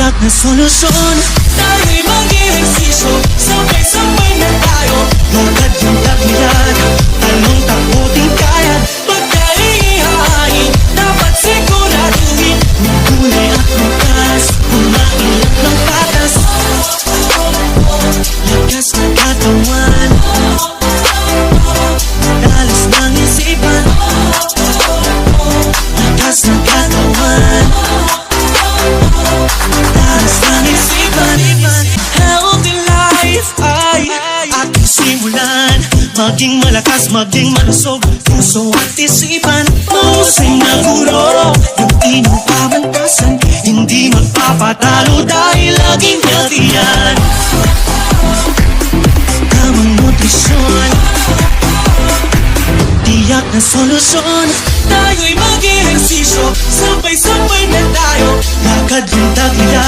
Tiyak na solusyon, tayo'y mag-ehersisyo, sabay-sabay na tayo. Lakad yung tagilid, talong takbo din kaya. Pagkaihahain, dapat siguraduhin, magkulay at magas, kumailat ng patas. Lakas ng katawan, dalas ng isipan. Lakas ng katawan, dalas ng isipan. Healthy life ay ating simulan. Maging malakas, maging malusog, puso at isipan. Mahusay na guro, yung inyong pamantasan. Hindi magpapatalo dahil laging healthy yan. Tamang nutrisyon, tiyak na solusyon. Tayo'y mag-ehersisyo, sabay-sabay na tayo. Lakad yung tagilid,